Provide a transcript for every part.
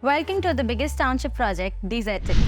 Welcome to the biggest township project, DZ City.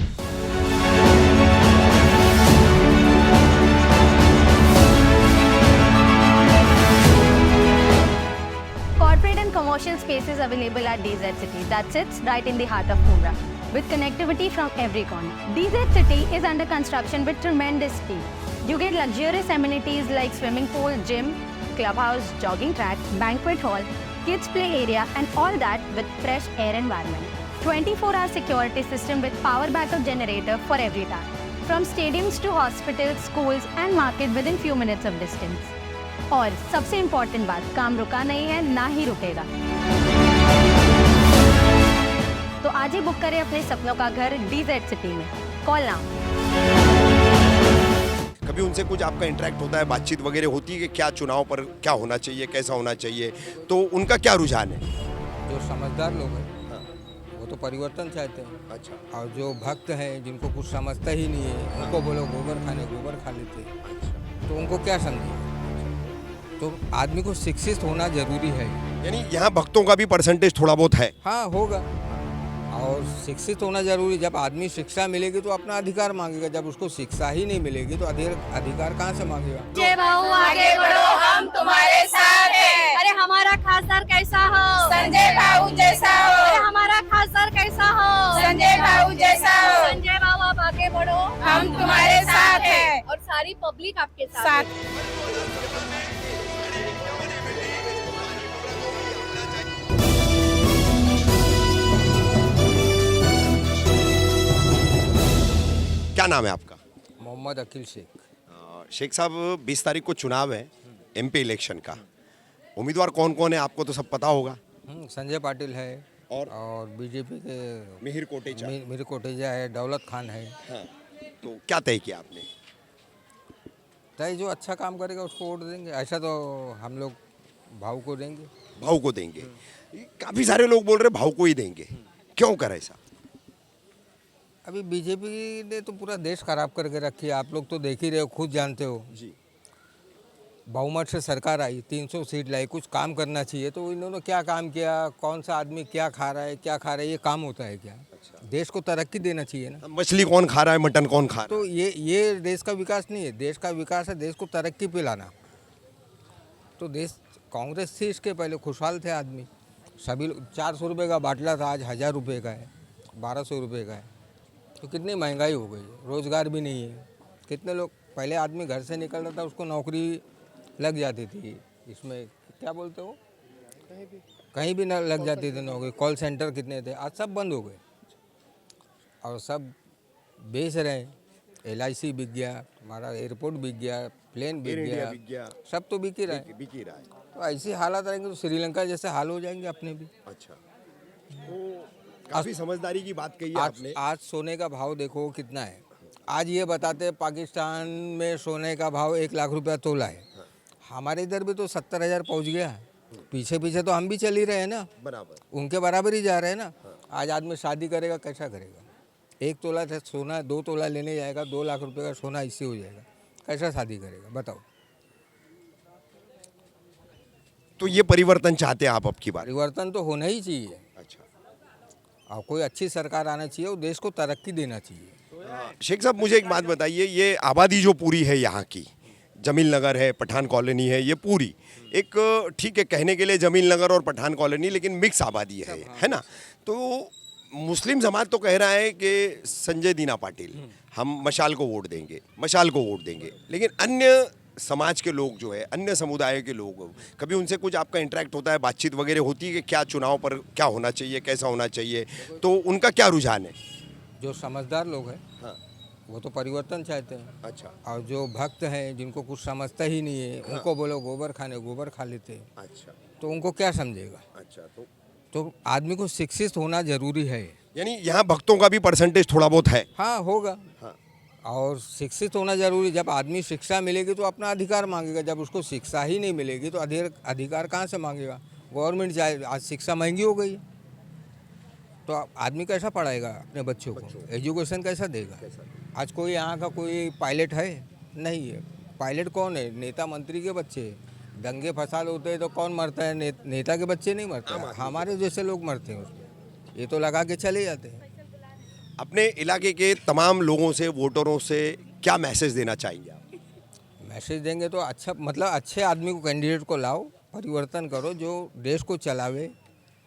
Corporate and commercial spaces available at DZ City that sits right in the heart of Mumra, with connectivity from every corner. DZ City is under construction with tremendous speed. You get luxurious amenities like swimming pool, gym, clubhouse, jogging track, banquet hall, kids play area, and all that with fresh air environment. 24-hour security system with power backup generator for every town. From stadiums to hospitals, schools and market within few minutes of distance. और सबसे important बात, काम रुका नहीं है, ना ही रुकेगा। तो आज ही बुक करें अपने सपनों का घर DZ सिटी में। Call now. कभी उनसे कुछ आपका इंटरेक्ट होता है, बातचीत वगैरह होती है कि क्या चुनाव पर क्या होना चाहिए, कैसा होना चाहिए, तो उनका क्या रुझान है? जो समझदार लोग हैं वो तो परिवर्तन चाहते हैं। अच्छा। और जो भक्त हैं जिनको कुछ समझता ही नहीं है उनको बोलो गोबर खाने गोबर खा लेते हैं, तो उनको क्या समझे? तो आदमी को शिक्षित होना जरूरी है। यानी यहाँ भक्तों का भी परसेंटेज थोड़ा बहुत है। हाँ होगा, और शिक्षित होना जरूरी। जब आदमी शिक्षा मिलेगी तो अपना अधिकार मांगेगा, जब उसको शिक्षा ही नहीं मिलेगी तो अधिकार कहाँ से मांगेगा? संजय बाबू आगे बढ़ो, हम तुम्हारे साथ हैं। अरे हमारा खासदार कैसा हो? संजय बाबू जैसा हो। अरे हमारा खासदार कैसा हो? संजय बाबू जैसा हो। संजय बाबू आप आगे बढ़ो, हम तुम्हारे साथ हैं। और सारी पब्लिक आपके साथ। क्या नाम है आपका? मोहम्मद अकील शेख। शेख साहब, 20 तारीख को चुनाव है MP इलेक्शन का। उम्मीदवार कौन कौन है आपको तो सब पता होगा। संजय पाटिल है और बीजेपी के मिहिर कोटेचा। मिहिर कोटेचा है, दौलत खान है। हाँ। तो क्या तय किया आपने? तय जो अच्छा काम करेगा उसको वोट देंगे। ऐसा तो हम लोग भाव को देंगे। भाव को देंगे। काफी सारे लोग बोल रहे भाव को ही देंगे, क्यों कर ऐसा? अभी बीजेपी ने तो पूरा देश खराब करके रखी है। आप लोग तो देख ही रहे हो, खुद जानते हो। जी। बहुमत से सरकार आई, 300 सीट लाई, कुछ काम करना चाहिए। तो इन्होंने क्या काम किया? कौन सा आदमी क्या खा रहा है, क्या खा रहा है, ये काम होता है क्या? अच्छा। देश को तरक्की देना चाहिए ना। मछली कौन खा रहा है, मटन कौन खा रहा तो ये देश का विकास नहीं है। देश का विकास है देश को तरक्की पे लाना। तो देश कांग्रेस थी, इसके पहले खुशहाल थे आदमी। सभी 400 रुपये का बाटला था, आज 1000 रुपये का है, 1200 रुपये का है। तो कितनी महंगाई हो गई, रोज़गार भी नहीं है। कितने लोग, पहले आदमी घर से निकलता था उसको नौकरी लग जाती थी, इसमें क्या बोलते हो, कहीं भी ना लग जाती थी नौकरी। कॉल सेंटर कितने थे, आज सब बंद हो गए और सब बेच रहे हैं। LIC बिक गया, हमारा एयरपोर्ट बिक गया, प्लेन बिक गया, सब तो बिक ही रहा है। बिक ही रहा है। तो ऐसी हालात रहेंगे तो श्रीलंका जैसे हाल हो जाएंगे अपने भी। अच्छा। तो काफी समझदारी की बात कही है आपने। आज सोने का भाव देखो कितना है। आज ये बताते हैं पाकिस्तान में सोने का भाव 1 लाख रुपया तोला है। हमारे इधर भी तो 70,000 पहुंच गया है। पीछे पीछे तो हम भी चल ही रहे हैं ना, बराबर उनके बराबर ही जा रहे हैं ना। आज आदमी शादी करेगा, कैसा करेगा? 1 तोला से सोना 2 तोला लेने जाएगा, 2 लाख रुपये का सोना इससे हो जाएगा, कैसा शादी करेगा बताओ? तो ये परिवर्तन चाहते हैं आप अब की बार? परिवर्तन तो होना ही चाहिए। अच्छा। और कोई अच्छी सरकार आना चाहिए और देश को तरक्की देना चाहिए। शेख साहब, मुझे एक बात बताइए, ये आबादी जो पूरी है यहाँ की, जमील नगर है, पठान कॉलोनी है, ये पूरी एक, ठीक है कहने के लिए जमील नगर और पठान कॉलोनी, लेकिन मिक्स आबादी है ना? तो मुस्लिम समाज तो कह रहा है कि संजय दीना पाटिल, हम मशाल को वोट देंगे, मशाल को वोट देंगे, लेकिन अन्य समाज के लोग जो है, अन्य समुदाय के लोग, कभी उनसे कुछ आपका इंटरेक्ट होता है, बातचीत वगैरह होती है कि क्या चुनाव पर क्या होना चाहिए, कैसा होना चाहिए, तो उनका क्या रुझान है? जो समझदार लोग हैं हाँ। वो तो परिवर्तन चाहते हैं। अच्छा। और जो भक्त हैं जिनको कुछ समझता ही नहीं है उनको बोलो गोबर खाने गोबर खा लेते हैं, अच्छा। तो उनको क्या समझेगा? अच्छा। तो आदमी को शिक्षित होना जरूरी है। यानी यहाँ भक्तों का भी परसेंटेज थोड़ा बहुत है। हाँ होगा। हाँ। और शिक्षित होना जरूरी। जब आदमी शिक्षा मिलेगी तो अपना अधिकार मांगेगा, जब उसको शिक्षा ही नहीं मिलेगी तो अधिकार कहाँ से मांगेगा? गवर्नमेंट जाए, आज शिक्षा महंगी हो गई है तो आदमी कैसा पढ़ाएगा अपने बच्चों को? एजुकेशन कैसा देगा? आज कोई यहाँ का कोई पायलट है? नहीं है। पायलट कौन है? नेता मंत्री के बच्चे। दंगे फसाद होते हैं तो कौन मरता है? नेता के बच्चे नहीं मरते, हमारे जैसे लोग मरते हैं उसमें। ये तो लगा के चले जाते हैं। अपने इलाके के तमाम लोगों से, वोटरों से क्या मैसेज देना चाहेंगे आप? मैसेज देंगे तो अच्छा, मतलब अच्छे आदमी को, कैंडिडेट को लाओ, परिवर्तन करो जो देश को चलावे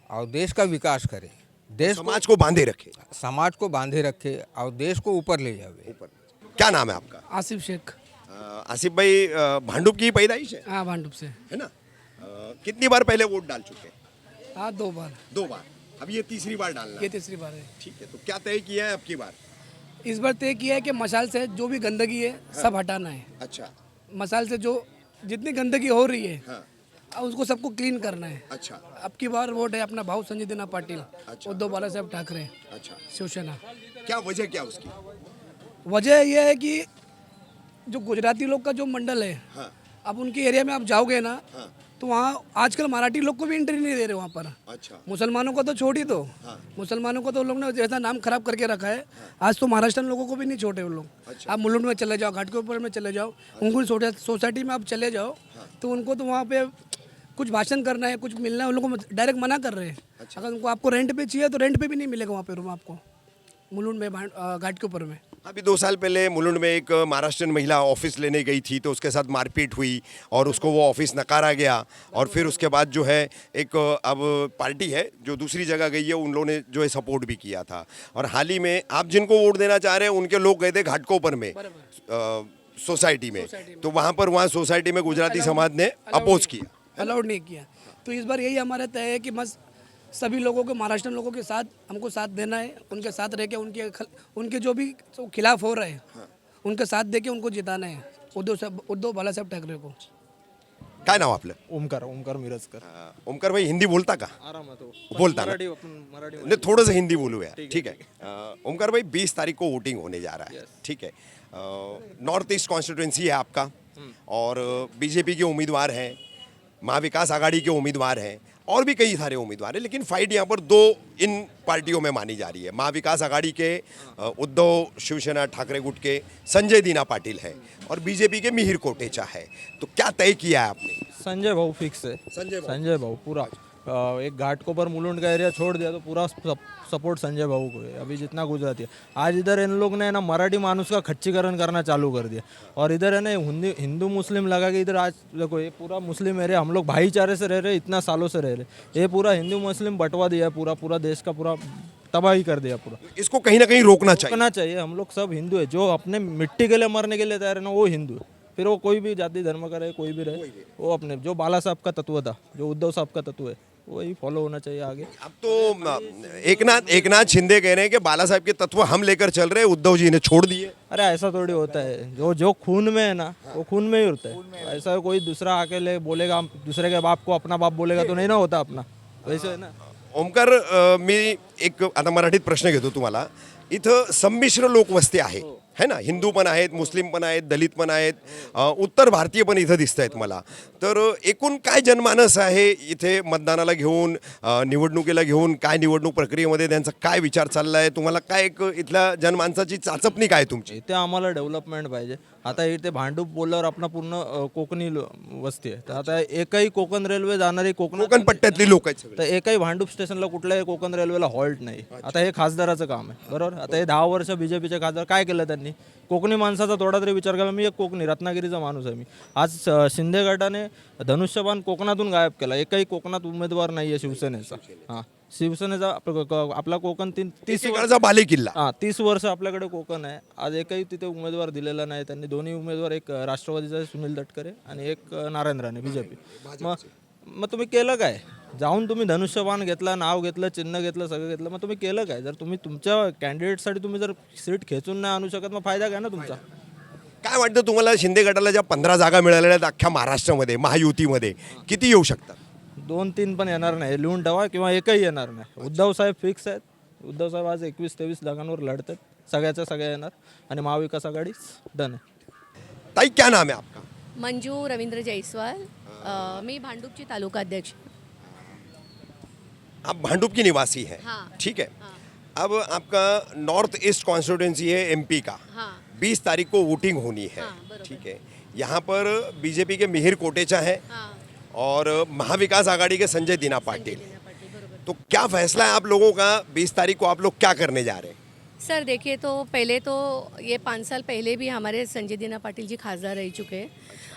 और देश का विकास करे, देश समाज को बांधे रखे। समाज को बांधे रखे और देश को ऊपर ले जावे। क्या नाम है आपका? आसिफ शेख। आसिफ भाई, भांडुप की पैदाइश है हाँ, भांडुप से। है ना? कितनी बार पहले वोट डाल चुके हैं? हाँ, 2 बार। 2 बार। अब ये तीसरी बार डालना ये है। तीसरी बार है। ठीक है, तो क्या तय किया है अब की बार? इस बार तय किया है कि मशाल से जो भी गंदगी है सब हटाना है। अच्छा मशाल से जो जितनी गंदगी हो रही है हाँ, उसको सबको क्लीन करना है। अच्छा अब की बार वोट है अपना भाऊ संजय दीना पाटिल, अच्छा। उद्धव बालासाहेब ठाकरे, अच्छा। शिवसेना। क्या वजह क्या उसकी? वजह यह है कि जो गुजराती लोग का जो मंडल है, हाँ अब उनके एरिया में आप जाओगे ना हाँ, तो वहाँ आजकल मराठी लोग को भी एंट्री नहीं दे रहे वहाँ पर। अच्छा मुसलमानों को तो छोड़ ही दो, हाँ। मुसलमानों को तो उन लोग ने जैसा नाम खराब करके रखा है, आज तो महाराष्ट्र लोगों को भी नहीं छोड़े उन लोग। अच्छा। आप मुलुंड में चले जाओ, घाट के ऊपर में चले जाओ, उनको सोसाइटी में आप चले जाओ तो उनको तो वहाँ पे कुछ भाषण करना है, कुछ मिलना है, उन लोगों को डायरेक्ट मना कर रहे हैं। अगर उनको आपको रेंट पे चाहिए तो रेंट पे भी नहीं मिलेगा वहाँ पे रूम आपको, मुलुंड में, घाट के ऊपर में। अभी 2 साल पहले मुलुंड में एक महाराष्ट्रन महिला ऑफिस लेने गई थी तो उसके साथ मारपीट हुई और उसको वो ऑफिस नकारा गया और फिर उसके बाद जो है एक अब पार्टी है जो दूसरी जगह गई है, उन लोगों ने जो है सपोर्ट भी किया था। और हाल ही में आप जिनको वोट देना चाह रहे हैं उनके लोग गए थे घाटकोपर में सोसाइटी में, तो वहाँ सोसाइटी में गुजराती समाज ने अपोज किया, अलाउड नहीं किया। तो इस बार यही हमारा तय है कि बस सभी लोगों को, महाराष्ट्र लोगों के साथ हमको साथ देना है, उनके साथ रह के उनके जो भी खिलाफ हो रहे हैं उनके साथ दे के उनको जिताना है, उद्धव बालासाहेब ठाकरे को। काय नाव आपलं? ओमकार मिरजकर. ओमकार भाई हिंदी बोलता का? आरामात हो. बोलता ना? मराठी नहीं, थोड़ा सा हिंदी बोलूया. ठीक है. ओमकार भाई 20 तारीख को वोटिंग होने जा रहा है. ठीक है. नॉर्थ ईस्ट कॉन्स्टिट्यूंसी है आपका और बीजेपी के उम्मीदवार हैं, महाविकास आघाड़ी के उम्मीदवार हैं और भी कई सारे उम्मीदवार हैं, लेकिन फाइट यहाँ पर 2 इन पार्टियों में मानी जा रही है। महाविकास आघाड़ी के उद्धव शिवसेना ठाकरे गुट के संजय दीना पाटिल है और बीजेपी के मिहिर कोटेचा है। तो क्या तय किया है आपने? संजय भाऊ फिक्स है. संजय भाऊ पूरा. एक घाटकोपर मुलुंड का एरिया छोड़ दिया तो पूरा सपोर्ट संजय भाऊ को है. अभी जितना गुजराती है, आज इधर इन लोग ने ना मराठी मानुस का खच्चीकरण करना चालू कर दिया और इधर है ना हिंदू मुस्लिम लगा के इधर आज देखो ये पूरा मुस्लिम एरिया, हम लोग भाईचारे से रह रहे, इतना सालों से रह रहे, ये पूरा हिंदू मुस्लिम बंटवा दिया, पूरा देश का पूरा तबाही कर दिया पूरा. इसको कहीं ना कहीं रोकना चाहिए. हम लोग सब हिंदू है, जो अपने मिट्टी के लिए मरने के लिए तैयार है ना वो हिंदू है. फिर वो कोई भी जाति धर्म का रहे, कोई भी रहे, वो अपने जो बाला साहब का तत्व था, जो उद्धव साहब का तत्व है, वही फॉलो होना चाहिए आगे. अब तो एक नाथ शिंदे कह रहे हैं कि बाला साहब के तत्व हम लेकर चल रहे हैं, उद्धव जी ने छोड़ दिए. अरे ऐसा थोड़ी होता है, जो खून में है ना वो खून में ही होता है. ऐसा कोई दूसरा आके बोलेगा, दूसरे के बाप को अपना बाप बोलेगा तो नहीं ना होता अपना, वैसे है ना. ओमकार, मी एक आता मराठीत प्रश्न घेतो तुम्हाला. इथं संमिश्र लोकवस्ती आहे, है ना? हिंदू पण आहेत, मुस्लिम पण आहेत, दलित पण आहेत, उत्तर भारतीय पण इथं दिसत आहेत मला. तर एकूण काय जनमानस आहे इथे मतदानाला घेऊन, निवडणुकीला घेऊन, काय निवडणूक प्रक्रियेमध्ये त्यांचा काय विचार चालला आहे? तुम्हाला काय एक इथल्या जनमानसाची चाचपणी काय तुमची? इथे आम्हाला डेव्हलपमेंट पाहिजे. आता इथे भांडूप बोलल्यावर आपला पूर्ण कोकणी वस्ती आहे. तर आता एकही कोकण रेल्वे जाणारी कोकण पट्ट्यातली लोक आहेत सगळे. तर एकही भांडूप स्टेशनला कुठल्याही कोकण रेल्वेला हॉल्ट नाही. आता हे खासदाराचं काम आहे, बरोबर. आता हे 10 वर्ष बीजेपीचे खासदार काय केलं त्यांनी? कोकणी माणसाचा थोडा तरी विचार केला. मी एक कोकणी रत्नागिरीचा माणूस आहे मी. आज शिंदे गटाने धनुष्यबाण कोकणातून गायब केला. एकही कोकणात उमेदवार नाही आहे शिवसेनेचा. हां, शिवसेनेचा आपला कोकण 30 बाले किल्ला. 30 वर्ष आपल्याकडे कोकण आहे. आज एकही तिथे उमेदवार दिलेला नाही त्यांनी. दोन्ही उमेदवार, एक राष्ट्रवादीचा सुनील तटकरे आणि एक नारायण राणे बीजेपी. मग तुम्ही केलं काय? जाऊन तुम्ही धनुष्यबाण घेतला, नाव घेतलं, चिन्ह घेतलं, सगळं घेतलं, मग तुम्ही केलं काय? जर तुम्ही तुमच्या कॅन्डिडेटसाठी तुम्ही जर सीट खेचून नाही आणू शकत, मग फायदा काय ना तुमचा? काय वाटतं तुम्हाला, शिंदे गटाला ज्या 15 जागा मिळालेल्या आहेत अख्ख्या महाराष्ट्रामध्ये महायुतीमध्ये, किती येऊ शकतात? 2-3 पण येणार नाही, लिहून ठेवा, किंवा एकही येणार नाही. उद्धव साहेब फिक्स आहेत. उद्धव साहेब आज 21-23 जागांवर लढतात, सगळ्याच्या सगळ्या येणार आणि महाविकास आघाडी डन आहे. ताई, क्या नाम है आपका? मंजू रवींद्र जयस्वाल. मी भांडूपची तालुका अध्यक्ष. आप भांडुप की निवासी हैं. हाँ. ठीक है. अब आपका नॉर्थ ईस्ट कॉन्स्टिट्यूंसी है एमपी का. 20 तारीख को वोटिंग होनी है. ठीक है. यहाँ पर बीजेपी के मिहिर कोटेचा है और महाविकास आघाड़ी के संजय दीना पाटिल. तो क्या फैसला है आप लोगों का? 20 तारीख को आप लोग क्या करने जा रहे हैं? सर देखिए, तो पहले तो ये 5 साल पहले भी हमारे संजय दीना पाटिल जी खासदार रह चुके हैं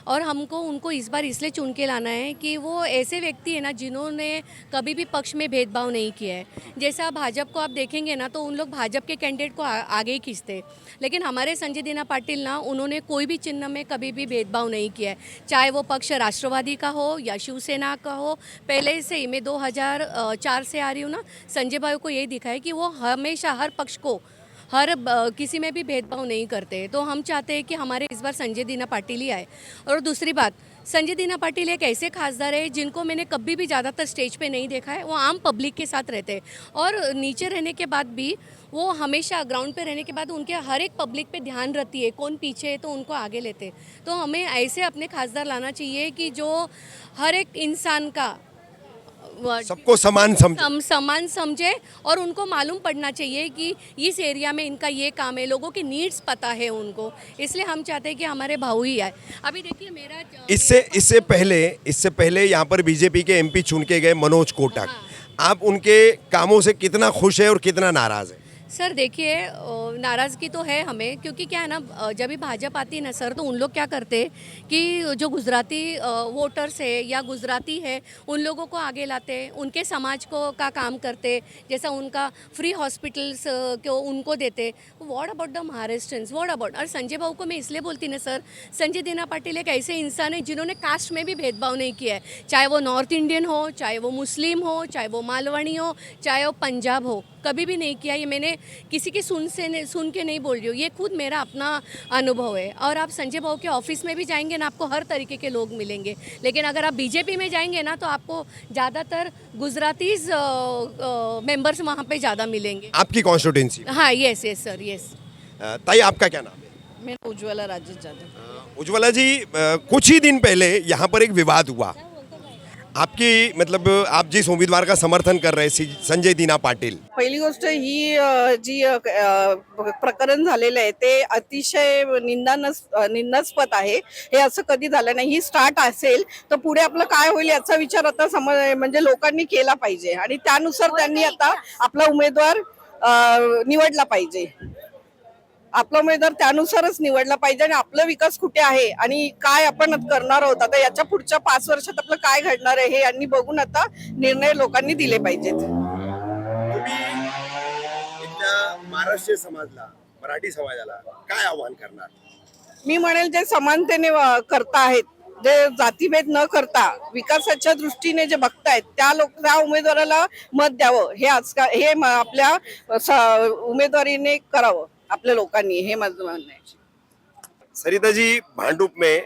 और हमको उनको इस बार इसलिए चुन के लाना है कि वो ऐसे व्यक्ति है ना जिन्होंने कभी भी पक्ष में भेदभाव नहीं किया है। जैसा भाजपा को आप देखेंगे ना तो उन लोग भाजपा के कैंडिडेट को आगे ही खींचते, लेकिन हमारे संजय दीना पाटिल ना उन्होंने कोई भी चिन्ह में कभी भी भेदभाव नहीं किया है, चाहे वो पक्ष राष्ट्रवादी का हो या शिवसेना का हो। पहले से ही मैं 2004 से आ रही हूँ ना, संजय भाई को यही दिखा है कि वो हमेशा हर पक्ष को किसी में भी भेदभाव नहीं करते। तो हम चाहते हैं कि हमारे इस बार संजय दीना पाटिल ही आए। और दूसरी बात, संजय दीना पाटिल एक ऐसे खासदार है जिनको मैंने कभी भी ज़्यादातर स्टेज पे नहीं देखा है। वो आम पब्लिक के साथ रहते हैं और नीचे रहने के बाद भी वो हमेशा ग्राउंड पे रहने के बाद उनके हर एक पब्लिक पे ध्यान रहती है, कौन पीछे है तो उनको आगे लेते। तो हमें ऐसे अपने खासदार लाना चाहिए कि जो हर एक इंसान का सबको समान समझे। समान समझे और उनको मालूम पड़ना चाहिए कि इस एरिया में इनका ये काम है, लोगों की नीड्स पता है उनको। इसलिए हम चाहते हैं कि हमारे भाऊ ही आए। अभी देखिए मेरा इससे पहले यहाँ पर बीजेपी के एमपी चुन के गए मनोज कोटक, आप उनके कामों से कितना खुश है और कितना नाराज है? सर देखिए, नाराज़गी तो है हमें, क्योंकि क्या है ना, जब भी भाजपा आती है ना सर, तो उन लोग क्या करते कि जो गुजराती वोटर्स है या गुजराती है उन लोगों को आगे लाते, उनके समाज को का काम करते, जैसा उनका फ्री हॉस्पिटल्स को उनको देते। What about the Maharashtrians, what about. और संजय भाऊ को मैं इसलिए बोलती ना सर, संजय दीना पाटिल एक ऐसे इंसान है जिन्होंने कास्ट में भी भेदभाव नहीं किया है, चाहे वो नॉर्थ इंडियन हो, चाहे वो मुस्लिम हो, चाहे वो मालवणी हो, चाहे वो पंजाब हो, कभी भी नहीं किया। ये मैंने किसी के सुन के नहीं बोल रही हूँ, ये खुद मेरा अपना अनुभव है। और आप संजय भाऊ के ऑफिस में भी जाएंगे ना, आपको हर तरीके के लोग मिलेंगे, लेकिन अगर आप बीजेपी में जाएंगे ना तो आपको ज़्यादातर गुजरातीज मेंबर्स वहाँ पे ज़्यादा मिलेंगे। आपकी कॉन्स्टिट्यूंसी? हाँ, यस यस सर, यस। ताई आपका क्या नाम है? मेरा उज्ज्वला राजेश जाधव। उज्ज्वला जी, कुछ ही दिन पहले यहाँ पर एक विवाद हुआ, आपकी मतलब आप जिस उम्मीदवार का समर्थन कर रहे संजय दीना पाटिल, पहिली गोष्ट ही जी प्रकरण झालेलं आहे ते अतिशय निंदास्पद आहे। हे असं कधी झालं नाही। ही स्टार्ट असेल तर पुढे आपलं काय होईल याचा विचार आता म्हणजे लोकांनी केला पाहिजे आणि त्यानुसार त्यांनी आता आपला उमेदवार निवडला पाहिजे। आपला उमेदवार त्यानुसारच निवडला पाहिजे आणि आपला विकास कुठे आहे आणि काय आपण करणार आहोत, आता याच्या पुढच्या 5 वर्षात आपलं काय घडणार आहे हे यांनी बघून आता निर्णय लोकांनी दिले पाहिजेत। महाराष्ट्रीय समाजला, मराठी समाजाला काय आव्हान करणार? मी म्हणेल जे समानतेने करता आहेत, जे जातीभेद न करता विकासाच्या दृष्टीने जे बघतायत त्या उमेदवाराला मत द्यावं, हे आजकाल हे आपल्या उमेदवारीने करावं आपल्या लोकांनी, हे माझं म्हणणं आहे। सरिता जी, भांडुप में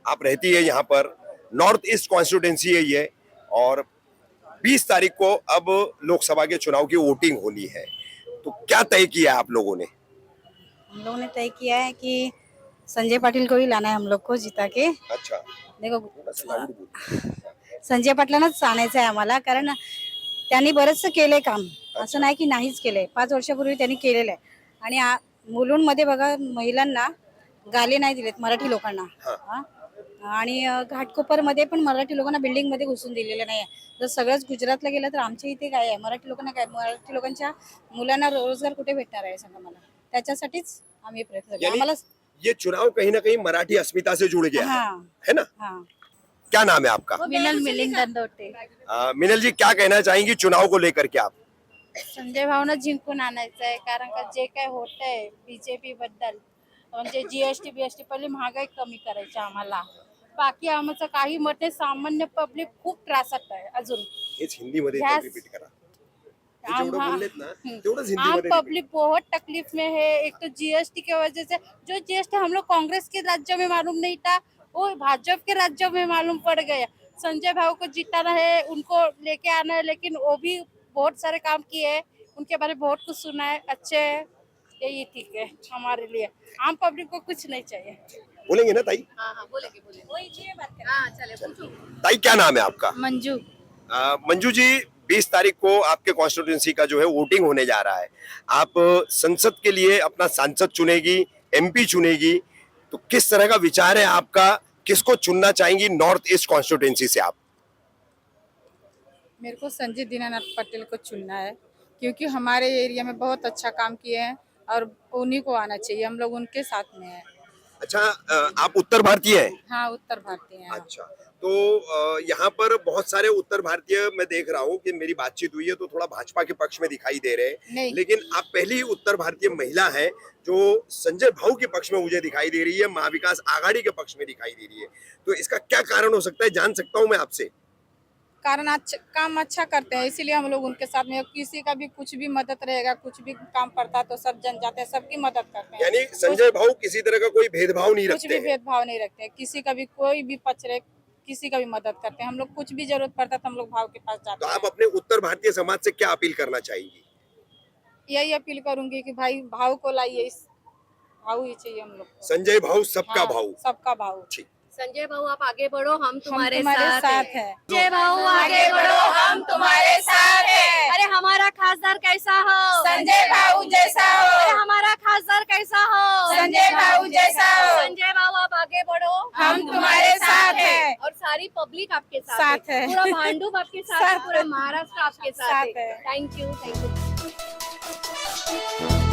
आप रहती है, यहाँ पर नॉर्थ ईस्ट कॉन्स्टिट्यूंसी है ये, और 20 तारीख को अब लोकसभा के चुनाव की वोटिंग होनी है, तो क्या तय किया आप लोगों ने? हम लोगों ने तय किया है कि संजय पाटिल को ही लाना है हम लोग को जिता के। अच्छा, देखो, संजय पाटलांनाच आणायचं आहे आम्हाला, कारण त्यांनी बरंचसं केलंय काम, असं नाही की नाहीच केलंय। 5 वर्षापूर्वी त्यांनी केलेलं आहे आणि मुलुंडमध्ये बघा, महिलांना गाले नाही दिलेत मराठी लोकांना, आणि घाटकोपरमध्ये पण मराठी लोकांना बिल्डिंग मध्ये घुसून दिलेलं नाही। जर सगळंच गुजरातला गेलं तर आमच्या इथे काय आहे, मराठी लोकांना काय, मराठी लोकांच्या मुलांना रोजगार कुठे भेटणार आहे सांगा मला। त्याच्यासाठीच आम्ही प्रयत्न करतो। आम्हाला ये चुनाव कहीं ना कहीं मराठी अस्मिता से जुड़ गया है ना? हाँ। क्या नाम है आपका? मिनल मिलिंद दंडोटे। मिनल जी, क्या कहना चाहेंगी चुनाव को लेकर के आप? संजय भावना जिंकून आणायचं आहे, कारण का जे काय होत आहे बीजेपी बद्दल, म्हणजे जीएसटी बीएसटी पहिली महागाई कमी करायची आम्हाला, बाकी आमचं काही मत नाही। सामान्य पब्लिक खूप त्रासात आहे अजून। हेच हिंदी मध्ये रिपीट करा। आम पब्लिक बहुत तकलीफ में है। एक तो जीएसटी की वजह से, जो जीएसटी हम लोग कांग्रेस के राज्य में मालूम नहीं था, वो भाजपा के राज्य में मालूम पड़ गया। संजय भाव को जिताना है, उनको लेके आना है, लेकिन वो भी बहुत सारे काम किए, उनके बारे में बहुत कुछ सुना है, अच्छे है, यही ठीक है हमारे लिए। आम पब्लिक को कुछ नहीं चाहिए। बोलेंगे ना ताई? हाँ, बोलेंगे। ताई, क्या नाम है आपका? मंजू। मंजू जी, 20 तारीख को आपके कॉन्स्टिट्यूंसी का जो है वोटिंग होने जा रहा है, आप संसद के लिए अपना सांसद चुनेगी, एमपी चुनेगी, तो किस तरह का विचार है आपका, किसको चुनना चाहेंगी नॉर्थ ईस्ट कॉन्स्टिट्यूंसी से आप? मेरे को संजय दीनानाथ पटेल को चुनना है, क्योंकि हमारे एरिया में बहुत अच्छा काम किए हैं और उन्हीं को आना चाहिए। हम लोग उनके साथ में हैं। अच्छा, आप उत्तर भारतीय हैं? हाँ, उत्तर भारतीय हैं। अच्छा, तो यहाँ पर बहुत सारे उत्तर भारतीय मैं देख रहा हूँ कि मेरी बातचीत हुई है तो थोड़ा भाजपा के पक्ष में दिखाई दे रहे हैं, नहीं। लेकिन आप पहली उत्तर भारतीय महिला है जो संजय भाऊ के पक्ष में मुझे दिखाई दे रही है, महाविकास आघाड़ी के पक्ष में दिखाई दे रही है। तो इसका क्या कारण हो सकता है, जान सकता हूँ मैं आपसे? कारण काम अच्छा करते हैं, इसीलिए हम लोग उनके साथ में। किसी का भी कुछ भी मदद रहेगा, कुछ भी काम पड़ता है तो सब जन जाते हैं, सबकी मदद करते हैं। यानी संजय भाऊ किसी तरह का कोई भेदभाव नहीं कुछ रखते भी हैं। भेदभाव नहीं रखते हैं, किसी का भी कोई भी पक्ष रहे, किसी का भी मदद करते हैं। हम लोग कुछ भी जरूरत पड़ता है तो हम लोग भाव के पास जाते तो हैं। आप अपने उत्तर भारतीय समाज से क्या अपील करना चाहेंगी? यही अपील करूंगी कि भाई भाव को लाइए, इस भाव ही चाहिए हम लोग को। संजय भाऊ सबका हाँ, भाऊ। सबका भाव। ठीक। संजय भाऊ आप आगे बढ़ो, हम तुम्हारे साथ हैं। संजय भाऊ आगे बढ़ो, हम तुम्हारे साथ हैं। अरे हमारा खासदार कैसा हो? संजय भाऊ जैसा हो। अरे हमारा खासदार कैसा हो? संजय भाऊ जैसा हो। संजय भाऊ आप आगे बढ़ो, हम तुम्हारे साथ हैं। और सारी पब्लिक आपके साथ साथ है। पूरा भांडुप आपके साथ है, साथ पूरा है। महाराष्ट्र आपके साथ साथ है। है। Thank you.